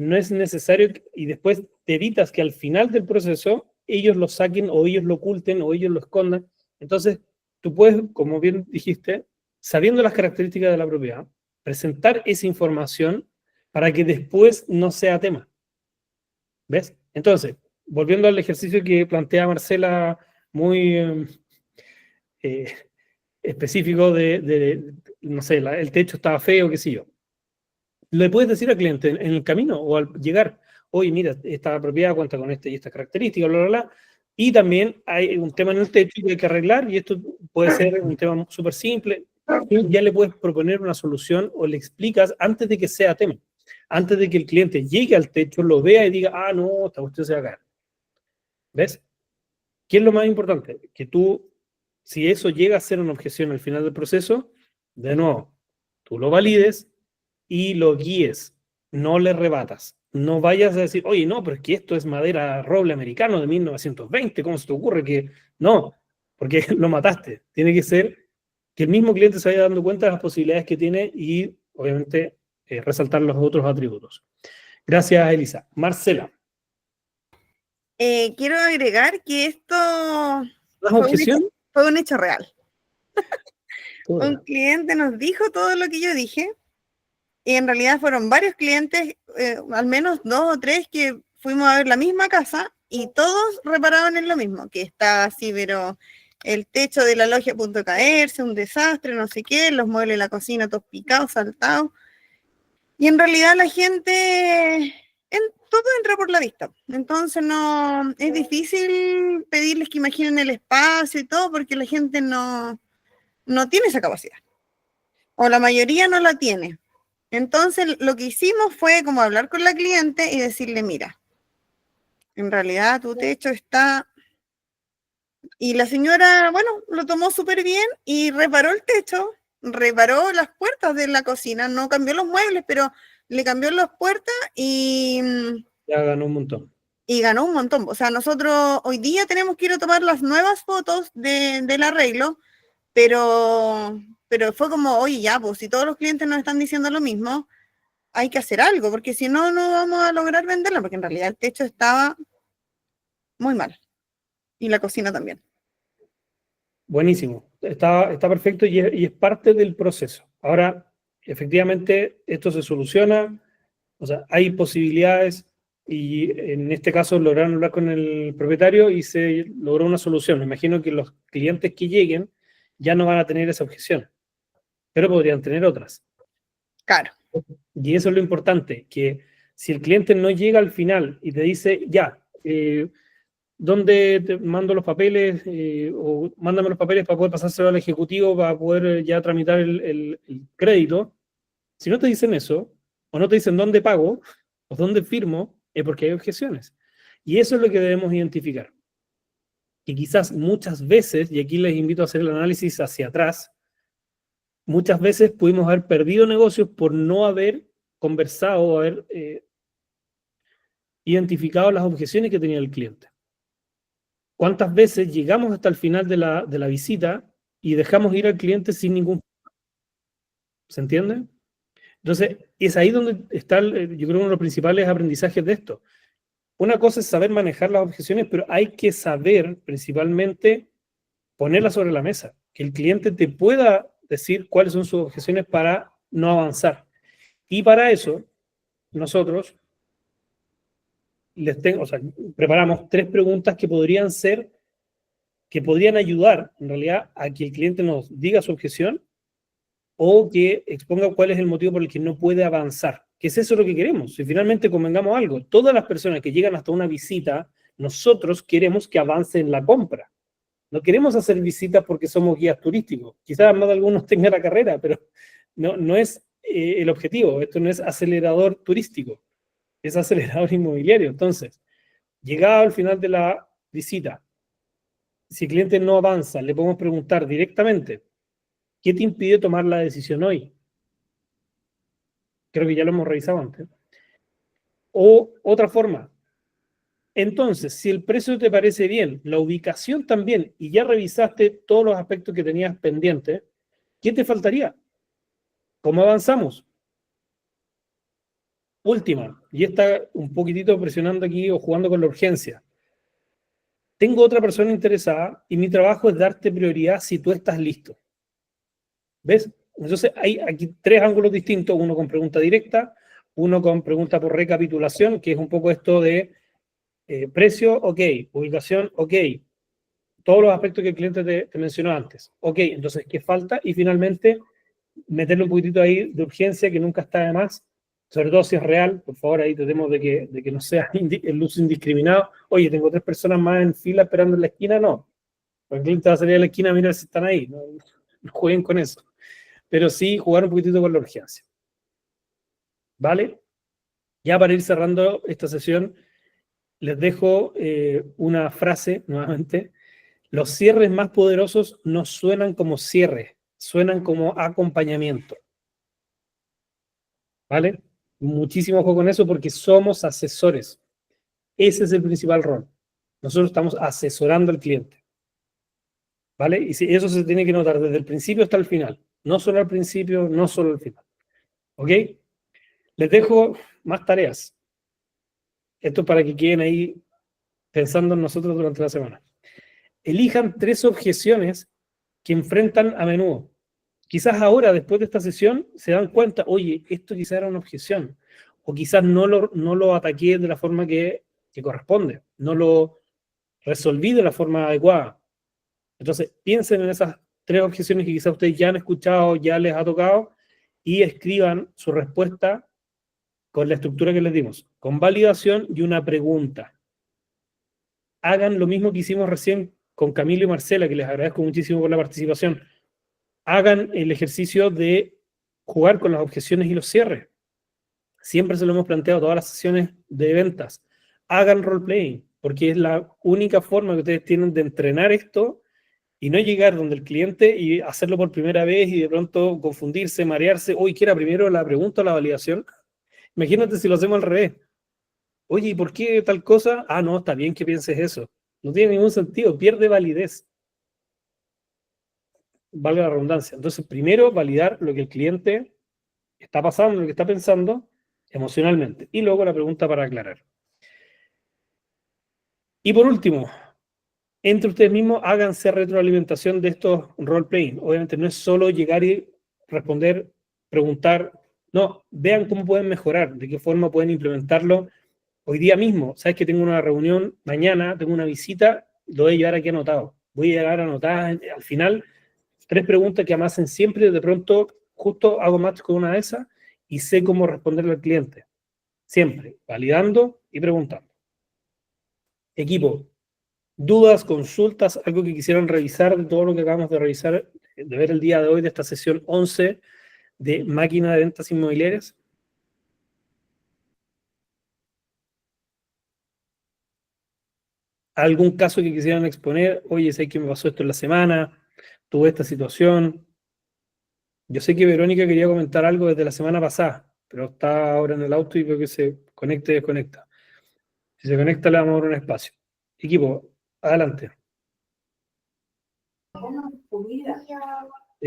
no es necesario, y después te evitas que al final del proceso ellos lo saquen o ellos lo oculten o ellos lo escondan. Entonces, tú puedes, como bien dijiste, sabiendo las características de la propiedad, presentar esa información para que después no sea tema. ¿Ves? Entonces, volviendo al ejercicio que plantea Marcela, muy específico no sé, el techo estaba feo, qué sé yo. Le puedes decir al cliente en el camino o al llegar, oye, mira, esta propiedad cuenta con esta y esta característica, bla, bla, bla. Y también hay un tema en el techo que hay que arreglar y esto puede ser un tema súper simple. Y ya le puedes proponer una solución o le explicas antes de que sea tema. Antes de que el cliente llegue al techo, lo vea y diga, ah, no, esta cuestión se va a caer. ¿Ves? ¿Qué es lo más importante? Que tú, si eso llega a ser una objeción al final del proceso, de nuevo, tú lo valides y lo guíes, no le rebatas. No vayas a decir, oye, no, pero es que esto es madera roble americano de 1920, ¿cómo se te ocurre que...? No, porque lo mataste. Tiene que ser que el mismo cliente se vaya dando cuenta de las posibilidades que tiene y, obviamente, resaltar los otros atributos. Gracias, Elisa. Marcela. Quiero agregar que esto ¿Las objeciones? fue un hecho real. Todo. Un cliente nos dijo todo lo que yo dije y en realidad fueron varios clientes, al menos 2 o 3 que fuimos a ver la misma casa y todos reparaban en lo mismo, que estaba así, pero el techo de la logia a punto de caerse, un desastre, no sé qué, los muebles de la cocina todos picados, saltados. Y en realidad la gente, todo entra por la vista. Entonces no, es difícil pedirles que imaginen el espacio y todo porque la gente no tiene esa capacidad. O la mayoría no la tiene. Entonces lo que hicimos fue como hablar con la cliente y decirle, mira, en realidad tu techo está... Y la señora, bueno, lo tomó súper bien y reparó el techo, reparó las puertas de la cocina, no cambió los muebles, pero le cambió las puertas y Ya ganó un montón. ganó un montón. O sea, nosotros hoy día tenemos que ir a tomar las nuevas fotos del arreglo, pero fue como, oye, ya, pues si todos los clientes nos están diciendo lo mismo, hay que hacer algo, porque si no, no vamos a lograr venderla, porque en realidad el techo estaba muy mal. Y la cocina también. Buenísimo. Está perfecto y es parte del proceso. Ahora, efectivamente, esto se soluciona, o sea, hay posibilidades y en este caso lograron hablar con el propietario y se logró una solución. Me imagino que los clientes que lleguen ya no van a tener esa objeción, pero podrían tener otras. Claro. Y eso es lo importante, que si el cliente no llega al final y te dice, ya, ¿dónde te mando los papeles? O mándame los papeles para poder pasárselo al ejecutivo, para poder ya tramitar el crédito. Si no te dicen eso, o no te dicen dónde pago, o dónde firmo, es porque hay objeciones. Y eso es lo que debemos identificar. Que quizás muchas veces, y aquí les invito a hacer el análisis hacia atrás, muchas veces pudimos haber perdido negocios por no haber conversado o haber identificado las objeciones que tenía el cliente. ¿Cuántas veces llegamos hasta el final de la visita y dejamos ir al cliente sin ningún... ¿Se entiende? Entonces, es ahí donde está, yo creo, uno de los principales aprendizajes de esto. Una cosa es saber manejar las objeciones, pero hay que saber, principalmente, ponerlas sobre la mesa. Que el cliente te pueda decir cuáles son sus objeciones para no avanzar. Y para eso, nosotros preparamos 3 preguntas que podrían ayudar, en realidad, a que el cliente nos diga su objeción o que exponga cuál es el motivo por el que no puede avanzar. Que es eso lo que queremos. Si finalmente convengamos algo, todas las personas que llegan hasta una visita, nosotros queremos que avance en la compra. No queremos hacer visitas porque somos guías turísticos. Quizás más de algunos tengan la carrera, pero no es el objetivo. Esto no es acelerador turístico, es acelerador inmobiliario. Entonces, llegado al final de la visita, si el cliente no avanza, le podemos preguntar directamente, ¿qué te impide tomar la decisión hoy? Creo que ya lo hemos revisado antes. O otra forma, entonces, si el precio te parece bien, la ubicación también, y ya revisaste todos los aspectos que tenías pendientes, ¿qué te faltaría? ¿Cómo avanzamos? Última, y esta un poquitito presionando aquí o jugando con la urgencia. Tengo otra persona interesada y mi trabajo es darte prioridad si tú estás listo. ¿Ves? Entonces hay aquí 3 ángulos distintos, uno con pregunta directa, uno con pregunta por recapitulación, que es un poco esto de precio, ok, ubicación, ok, todos los aspectos que el cliente te mencionó antes. Ok, entonces, ¿qué falta? Y finalmente, meterle un poquitito ahí de urgencia, que nunca está de más, sobre todo si es real, por favor, ahí tratemos de que no sea el uso indiscriminado. Oye, tengo 3 personas más en fila esperando en la esquina, no. El cliente va a salir a la esquina a mirar si están ahí, no jueguen con eso. Pero sí jugar un poquitito con la urgencia. ¿Vale? Ya para ir cerrando esta sesión, les dejo una frase nuevamente. Los cierres más poderosos no suenan como cierre, suenan como acompañamiento. ¿Vale? Muchísimo ojo con eso porque somos asesores. Ese es el principal rol. Nosotros estamos asesorando al cliente. ¿Vale? Y si eso se tiene que notar desde el principio hasta el final. No solo al principio, no solo al final. ¿Ok? Les dejo más tareas. Esto para que queden ahí pensando en nosotros durante la semana. Elijan 3 objeciones que enfrentan a menudo. Quizás ahora, después de esta sesión, se dan cuenta, oye, esto quizás era una objeción. O quizás no lo ataqué de la forma que corresponde. No lo resolví de la forma adecuada. Entonces, piensen en esas 3 objeciones que quizás ustedes ya han escuchado, ya les ha tocado, y escriban su respuesta con la estructura que les dimos, con validación y una pregunta. Hagan lo mismo que hicimos recién con Camilo y Marcela, que les agradezco muchísimo por la participación. Hagan el ejercicio de jugar con las objeciones y los cierres. Siempre se lo hemos planteado todas las sesiones de ventas. Hagan role-playing, porque es la única forma que ustedes tienen de entrenar esto y no llegar donde el cliente y hacerlo por primera vez y de pronto confundirse, marearse. Uy, ¿qué era primero, la pregunta o la validación? Imagínate si lo hacemos al revés. Oye, ¿y por qué tal cosa? Ah, no, está bien que pienses eso. No tiene ningún sentido, pierde validez. Valga la redundancia. Entonces, primero, validar lo que el cliente está pasando, lo que está pensando emocionalmente. Y luego la pregunta para aclarar. Y por último, entre ustedes mismos, háganse retroalimentación de estos role-playing. Obviamente no es solo llegar y responder, preguntar. No, vean cómo pueden mejorar, de qué forma pueden implementarlo hoy día mismo. Sabes que tengo una reunión mañana, tengo una visita, lo voy a llevar aquí anotado. Voy a llevar anotadas al final 3 preguntas que me hacen siempre, de pronto justo hago match con una de esas y sé cómo responderle al cliente. Siempre, validando y preguntando. Equipo, dudas, consultas, algo que quisieran revisar de todo lo que acabamos de revisar, de ver el día de hoy de esta sesión 11 de máquina de ventas inmobiliarias. ¿Algún caso que quisieran exponer? Oye, sé que me pasó esto en la semana, tuve esta situación. Yo sé que Verónica quería comentar algo desde la semana pasada, pero está ahora en el auto y veo que se conecta y desconecta. Si se conecta, le vamos a dar un espacio. Equipo, adelante.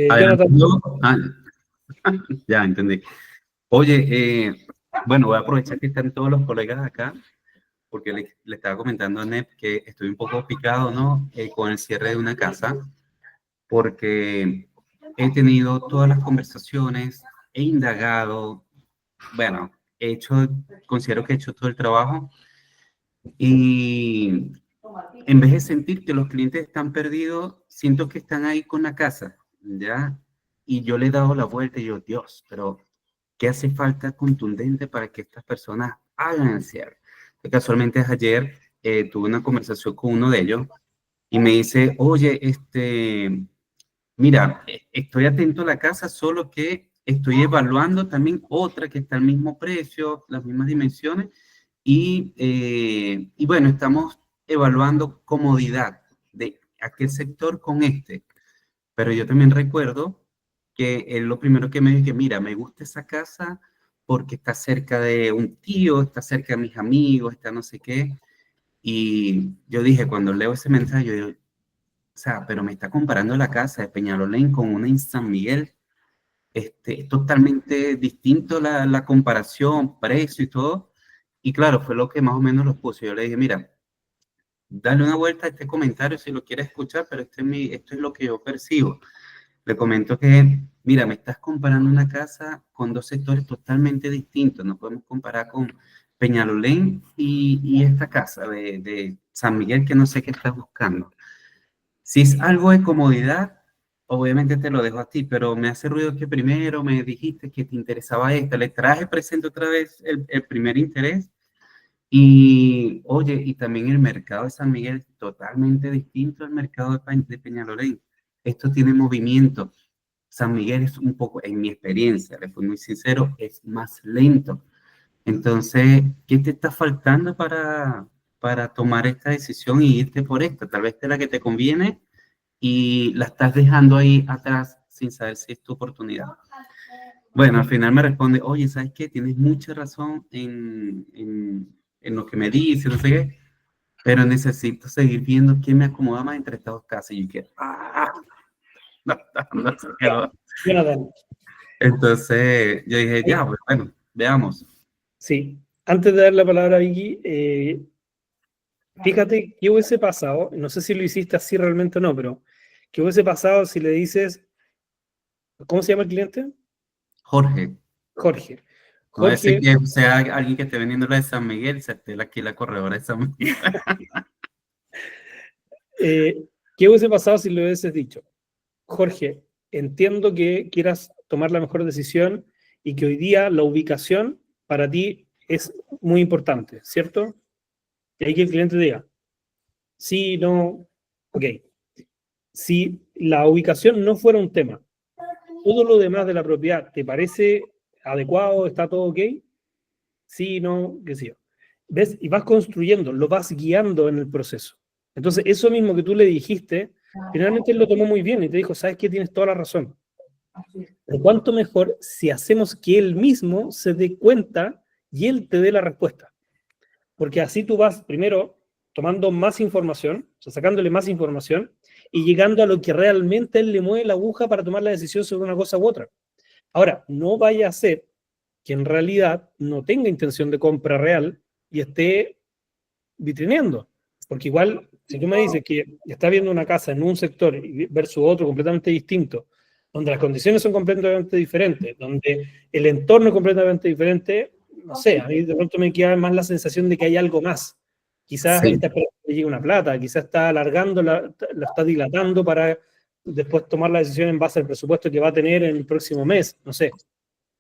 Adelante, Jonathan. ya entendí. Oye, bueno, voy a aprovechar que están todos los colegas acá, porque le estaba comentando a Nep que estoy un poco picado, ¿no? Con el cierre de una casa, porque he tenido todas las conversaciones, he indagado, bueno, considero que he hecho todo el trabajo, y en vez de sentir que los clientes están perdidos, siento que están ahí con la casa, ¿ya? Y yo le he dado la vuelta y yo, Dios, pero ¿qué hace falta contundente para que estas personas hagan el cierre? Casualmente ayer tuve una conversación con uno de ellos y me dice, oye, mira, estoy atento a la casa, solo que estoy evaluando también otra que está al mismo precio, las mismas dimensiones, y bueno, estamos evaluando comodidad de aquel sector con este. Pero yo también recuerdo que él lo primero que me dijo que, mira, me gusta esa casa porque está cerca de un tío, está cerca de mis amigos, está no sé qué. Y yo dije, cuando leo ese mensaje, yo digo, o sea, pero me está comparando la casa de Peñalolén con una en San Miguel. es totalmente distinto la comparación, precio y todo. Y claro, fue lo que más o menos los puse. Yo le dije, mira, dale una vuelta a este comentario si lo quieres escuchar, pero esto es lo que yo percibo. Le comento que, mira, me estás comparando una casa con dos sectores totalmente distintos. No podemos comparar con Peñalolén y esta casa de San Miguel, que no sé qué estás buscando. Si es algo de comodidad, obviamente te lo dejo a ti, pero me hace ruido que primero me dijiste que te interesaba esta. Le traje presente otra vez el primer interés. Y, oye, y también el mercado de San Miguel es totalmente distinto al mercado de Peñalolén. Esto tiene movimiento. San Miguel es un poco, en mi experiencia, le fui muy sincero, es más lento. Entonces, ¿qué te está faltando para tomar esta decisión y irte por esta? Tal vez es la que te conviene y la estás dejando ahí atrás sin saber si es tu oportunidad. Bueno, al final me responde, oye, ¿sabes qué? Tienes mucha razón en lo que me dices, no sé qué, pero necesito seguir viendo quién me acomoda más entre estas dos casas. Y yo que, no se quedó. Jonathan, Entonces yo dije, ya, pues, bueno, veamos. sí, antes de dar la palabra a Vicky, fíjate qué hubiese pasado, no sé si lo hiciste así realmente o no, pero qué hubiese pasado si le dices, ¿cómo se llama el cliente? Jorge, Jorge. no es Jorge, que sea alguien que esté vendiendo la de San Miguel, se esté aquí la corredora de San Miguel. ¿qué hubiese pasado si le hubieses dicho? Jorge, entiendo que quieras tomar la mejor decisión y que hoy día la ubicación para ti es muy importante, ¿cierto? Y ahí que el cliente diga, sí, no, ok. Si la ubicación no fuera un tema, todo lo demás de la propiedad te parece adecuado, está todo ok, sí, no, qué sé yo. ¿Ves? Y vas construyendo, lo vas guiando en el proceso. Entonces, eso mismo que tú le dijiste, finalmente él lo tomó muy bien y te dijo, ¿sabes qué? Tienes toda la razón. Pero cuánto mejor si hacemos que él mismo se dé cuenta y él te dé la respuesta. Porque así tú vas primero tomando más información, o sea, sacándole más información y llegando a lo que realmente él le mueve la aguja para tomar la decisión sobre una cosa u otra. Ahora, no vaya a ser que en realidad no tenga intención de compra real y esté vitrineando. Porque igual, si tú me dices que está viendo una casa en un sector versus otro completamente distinto, donde las condiciones son completamente diferentes, donde el entorno es completamente diferente, no sé, a mí de pronto me queda más la sensación de que hay algo más. Quizás Sí. está esperando que llegue una plata, quizás está alargando, la está dilatando para después tomar la decisión en base al presupuesto que va a tener en el próximo mes, no sé.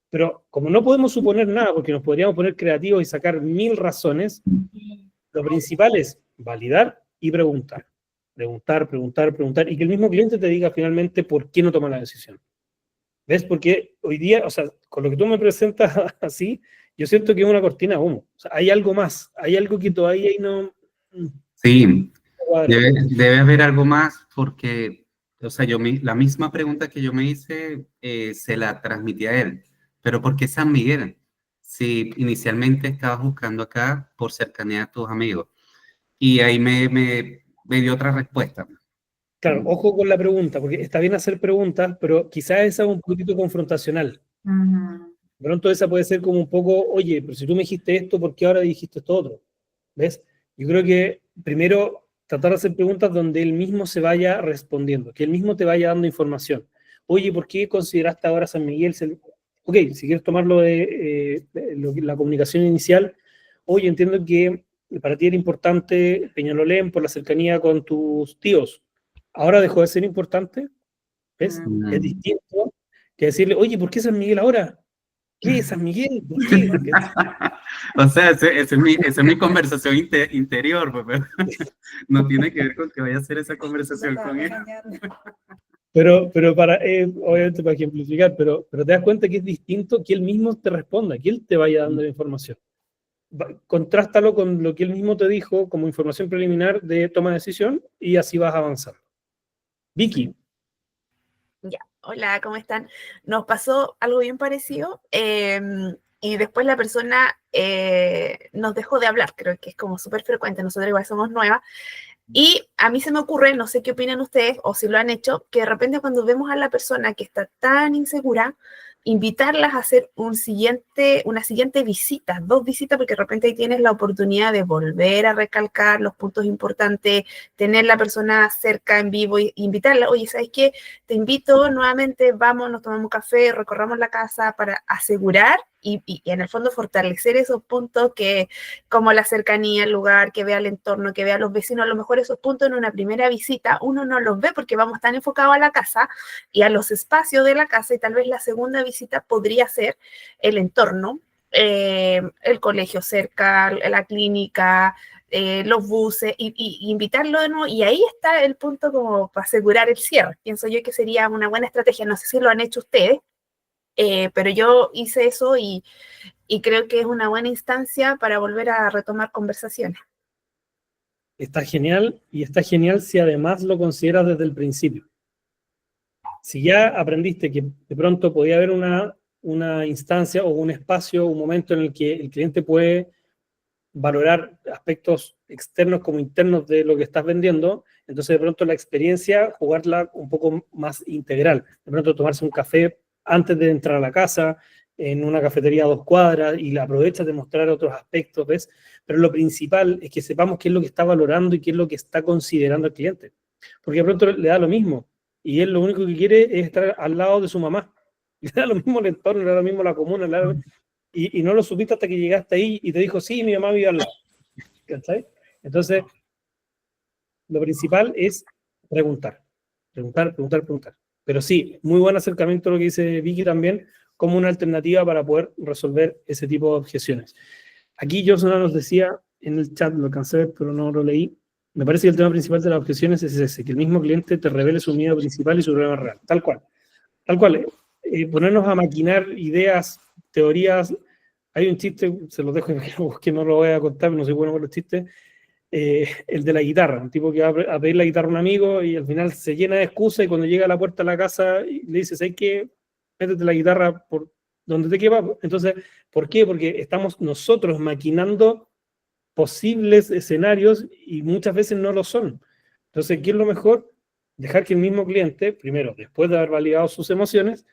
Pero como no podemos suponer nada, porque nos podríamos poner creativos y sacar 1000 razones, lo principal es validar y preguntar. Preguntar, preguntar, preguntar, y que el mismo cliente te diga finalmente por qué no toma la decisión. ¿Ves? Porque hoy día, o sea, con lo que tú me presentas así, yo siento que es una cortina de humo. O sea, hay algo más, hay algo que todavía ahí no... Sí, debe haber algo más porque, o sea, la misma pregunta que yo me hice se la transmití a él. Pero ¿por qué San Miguel? Si inicialmente estabas buscando acá por cercanía a tus amigos. Y ahí me dio otra respuesta. Claro, ojo con la pregunta, porque está bien hacer preguntas, pero quizás esa es un poquito confrontacional. De pronto esa puede ser como un poco, oye, pero si tú me dijiste esto, ¿por qué ahora dijiste esto otro? ¿Ves? Yo creo que primero tratar de hacer preguntas donde él mismo se vaya respondiendo, que él mismo te vaya dando información. Oye, ¿por qué consideraste ahora San Miguel? Ok, si quieres tomarlo de la comunicación inicial, oye, entiendo que para ti era importante Peñalolén por la cercanía con tus tíos. ¿Ahora dejó de ser importante? ¿Ves? Es distinto que decirle, oye, ¿por qué San Miguel ahora? ¿Qué es San Miguel? ¿Por qué? O sea, esa es mi conversación interior, pues, pero no tiene que ver con que vaya a hacer esa conversación con él. Pero para, obviamente para ejemplificar, pero te das cuenta que es distinto que él mismo te responda, que él te vaya dando la información. Contrástalo con lo que él mismo te dijo como información preliminar de toma de decisión y así vas avanzando. Vicky. Ya, hola, ¿cómo están? Nos pasó algo bien parecido y después la persona nos dejó de hablar, creo que es como súper frecuente, nosotros igual somos nuevas, Y a mí se me ocurre, no sé qué opinan ustedes o si lo han hecho, que de repente cuando vemos a la persona que está tan insegura, invitarlas a hacer una siguiente visita, 2 visitas, porque de repente ahí tienes la oportunidad de volver a recalcar los puntos importantes, tener la persona cerca en vivo e invitarla, oye, ¿sabes qué? Te invito nuevamente, vamos, nos tomamos un café, recorramos la casa para asegurar y en el fondo fortalecer esos puntos que, como la cercanía al lugar, que vea el entorno, que vea a los vecinos, a lo mejor esos puntos en una primera visita uno no los ve porque vamos tan enfocados a la casa y a los espacios de la casa, y tal vez la segunda visita podría ser el entorno, el colegio cerca, la clínica, los buses, y invitarlo de nuevo, y ahí está el punto como para asegurar el cierre. Pienso yo que sería una buena estrategia, no sé si lo han hecho ustedes, pero yo hice eso y creo que es una buena instancia para volver a retomar conversaciones. Está genial, y está genial si además lo consideras desde el principio. Si ya aprendiste que de pronto podía haber una instancia o un espacio, un momento en el que el cliente puede valorar aspectos externos como internos de lo que estás vendiendo, entonces de pronto la experiencia, jugarla un poco más integral. De pronto tomarse un café antes de entrar a la casa, en una cafetería a 2 cuadras, y la aprovechas de mostrar otros aspectos, ¿ves? Pero lo principal es que sepamos qué es lo que está valorando y qué es lo que está considerando el cliente. Porque de pronto le da lo mismo, y él lo único que quiere es estar al lado de su mamá. Le da lo mismo el entorno, le da lo mismo la comuna, y no lo supiste hasta que llegaste ahí y te dijo, sí, mi mamá vive al lado. ¿Cachai? Entonces, lo principal es preguntar. Pero sí, muy buen acercamiento lo que dice Vicky también, como una alternativa para poder resolver ese tipo de objeciones. Aquí Josana nos decía en el chat, lo alcancé a ver, pero no lo leí, me parece que el tema principal de las objeciones es ese, que el mismo cliente te revele su miedo principal y su problema real. Tal cual. Ponernos a maquinar ideas, teorías. Hay un chiste, se los dejo que no lo voy a contar, no soy bueno con los chistes, el de la guitarra, un tipo que va a pedir la guitarra a un amigo y al final se llena de excusas, y cuando llega a la puerta de la casa le dices, ¿sabes qué? Métete la guitarra por donde te quepa. Entonces, ¿por qué? Porque estamos nosotros maquinando posibles escenarios y muchas veces no lo son. Entonces, ¿qué es lo mejor? Dejar que el mismo cliente, primero, después de haber validado sus emociones,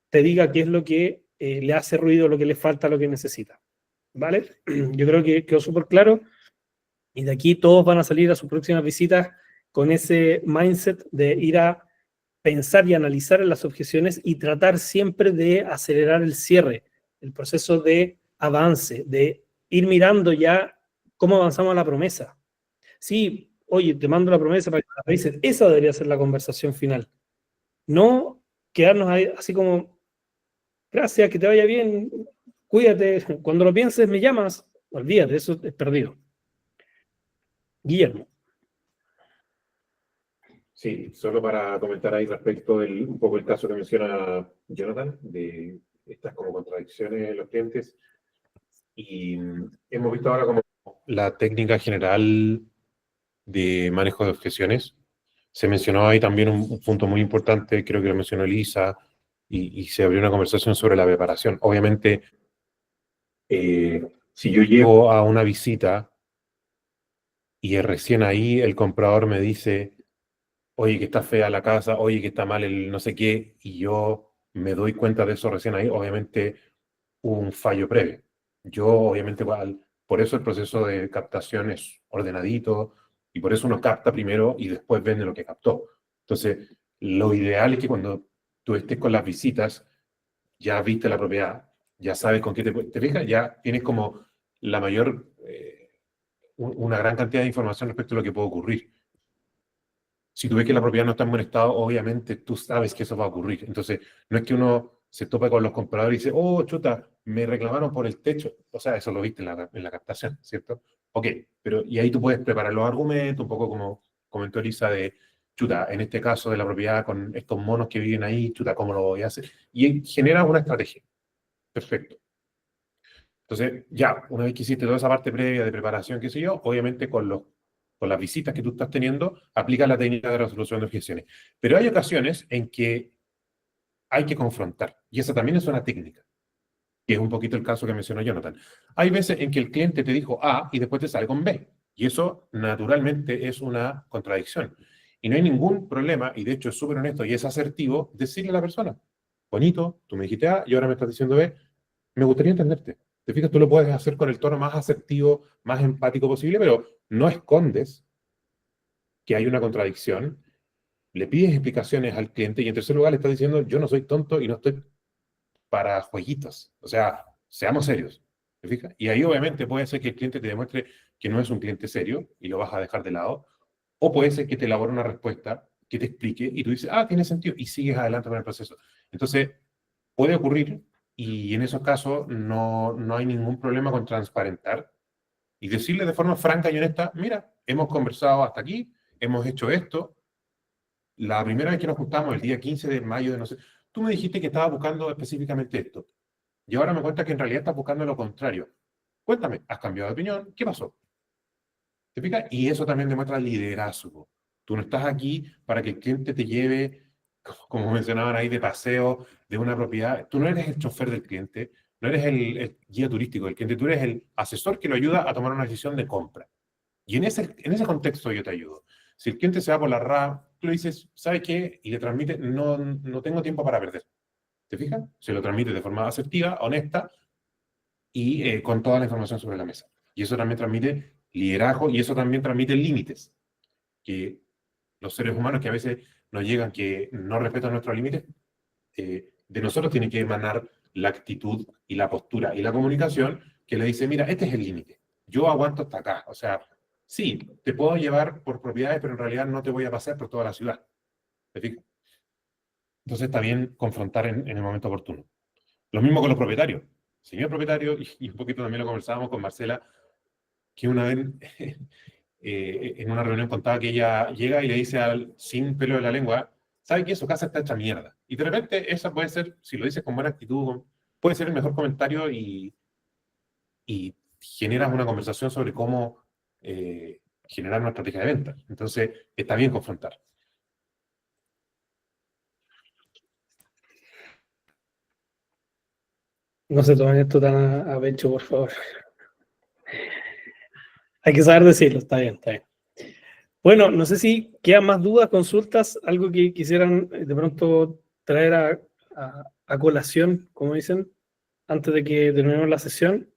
te diga qué es lo que le hace ruido, lo que le falta, lo que necesita. ¿Vale? Yo creo que quedó súper claro, y de aquí todos van a salir a sus próximas visitas con ese mindset de ir a pensar y analizar en las objeciones y tratar siempre de acelerar el cierre, el proceso de avance, de ir mirando ya cómo avanzamos a la promesa. Sí, oye, te mando la promesa para que la revises. Esa debería ser la conversación final. No quedarnos ahí así como, gracias, que te vaya bien, cuídate, cuando lo pienses me llamas. Olvídate, eso es perdido. Guillermo. Sí, solo para comentar ahí respecto un poco el caso que menciona Jonathan, de estas como contradicciones en los clientes. Y hemos visto ahora como la técnica general de manejo de objeciones. Se mencionó ahí también un punto muy importante, creo que lo mencionó Elisa, y se abrió una conversación sobre la preparación. Obviamente, si yo llego a una visita y recién ahí el comprador me dice, oye, que está fea la casa, oye, que está mal el no sé qué, y yo me doy cuenta de eso recién ahí, obviamente hubo un fallo previo. Yo, obviamente, por eso el proceso de captación es ordenadito, y por eso uno capta primero y después vende lo que captó. Entonces, lo ideal es que cuando tú estés con las visitas, ya viste la propiedad, ya sabes con qué te fijas, ya tienes como la mayor, una gran cantidad de información respecto a lo que puede ocurrir. Si tú ves que la propiedad no está en buen estado, obviamente tú sabes que eso va a ocurrir. Entonces, no es que uno se tope con los compradores y dice, oh, chuta, me reclamaron por el techo. O sea, eso lo viste en la captación, ¿cierto? Ok, pero y ahí tú puedes preparar los argumentos, un poco como comentó Elisa, de, chuta, en este caso de la propiedad con estos monos que viven ahí, chuta, ¿cómo lo voy a hacer? Y genera una estrategia. Perfecto. Entonces, ya, una vez que hiciste toda esa parte previa de preparación, qué sé yo, obviamente con las visitas que tú estás teniendo, aplica la técnica de resolución de objeciones. Pero hay ocasiones en que hay que confrontar, y esa también es una técnica, que es un poquito el caso que mencionó Jonathan. Hay veces en que el cliente te dijo A y después te sale con B. Y eso naturalmente es una contradicción. Y no hay ningún problema, y de hecho es súper honesto y es asertivo, decirle a la persona, bonito, tú me dijiste A y ahora me estás diciendo B, me gustaría entenderte. Te fijas, tú lo puedes hacer con el tono más asertivo, más empático posible, pero no escondes que hay una contradicción, le pides explicaciones al cliente y en tercer lugar le estás diciendo, yo no soy tonto y no estoy para jueguitos. O sea, seamos serios. ¿Te fijas? Y ahí obviamente puede ser que el cliente te demuestre que no es un cliente serio y lo vas a dejar de lado, o puede ser que te elabore una respuesta que te explique y tú dices, ah, tiene sentido, y sigues adelante con el proceso. Entonces, puede ocurrir y en esos casos no hay ningún problema con transparentar y decirle de forma franca y honesta, mira, hemos conversado hasta aquí, hemos hecho esto. La primera vez que nos juntamos, el día 15 de mayo de no sé, tú me dijiste que estabas buscando específicamente esto. Y ahora me cuentas que en realidad estás buscando lo contrario. Cuéntame, ¿has cambiado de opinión? ¿Qué pasó? ¿Te fijas? Y eso también demuestra liderazgo. Tú no estás aquí para que el cliente te lleve, como mencionaban ahí, de paseo de una propiedad. Tú no eres el chofer del cliente, no eres el guía turístico del cliente, tú eres el asesor que lo ayuda a tomar una decisión de compra. Y en ese contexto yo te ayudo. Si el cliente se va por la RA, tú le dices, ¿sabe qué? Y le transmite, no tengo tiempo para perder. ¿Te fijas? Se lo transmite de forma asertiva, honesta y con toda la información sobre la mesa. Y eso también transmite liderazgo y eso también transmite límites. Que los seres humanos que a veces nos llegan, que no respetan nuestros límites, de nosotros tiene que emanar la actitud y la postura y la comunicación que le dice, mira, este es el límite. Yo aguanto hasta acá. O sea, sí, te puedo llevar por propiedades, pero en realidad no te voy a pasar por toda la ciudad. ¿Te fijas? Entonces está bien confrontar en el momento oportuno. Lo mismo con los propietarios. Señor propietario, y un poquito también lo conversábamos con Marcela, que una vez en una reunión contaba que ella llega y le dice sin pelo de la lengua, ¿sabe qué? Su casa está hecha mierda. Y de repente esa puede ser, si lo dices con buena actitud, puede ser el mejor comentario y generas una conversación sobre cómo generar una estrategia de venta. Entonces, está bien confrontar. No se tomen esto tan a pecho, por favor. Hay que saber decirlo, está bien, está bien. Bueno, no sé si quedan más dudas, consultas, algo que quisieran de pronto traer a colación, como dicen, antes de que terminemos la sesión.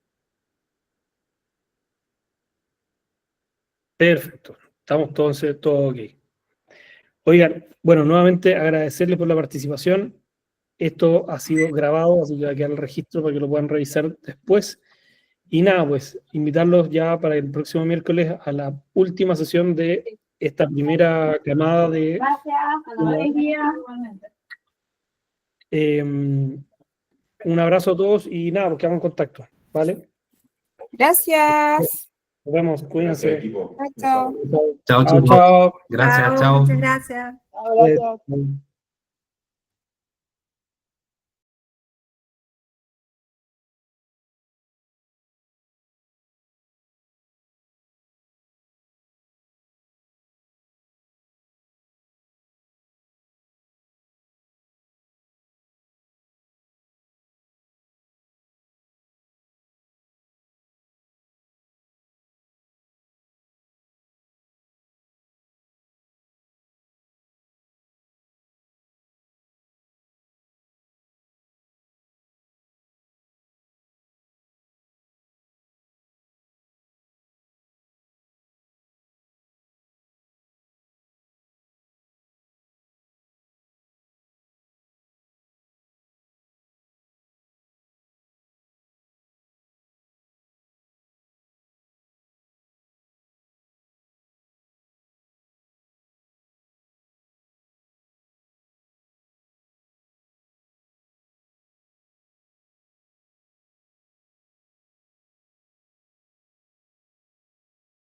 Perfecto, estamos todos ok. Oigan, bueno, nuevamente agradecerles por la participación. Esto ha sido grabado, así que va a quedar el registro para que lo puedan revisar después. Y nada, pues invitarlos ya para el próximo miércoles a la última sesión de esta primera camada de... un abrazo a todos y nada, pues quedamos en contacto, ¿vale? Gracias. Nos vemos, cuídense. Gracias, equipo. Chao. Chao, Chao, chicos. chao. Gracias, Chao, chao. muchas gracias. Chao.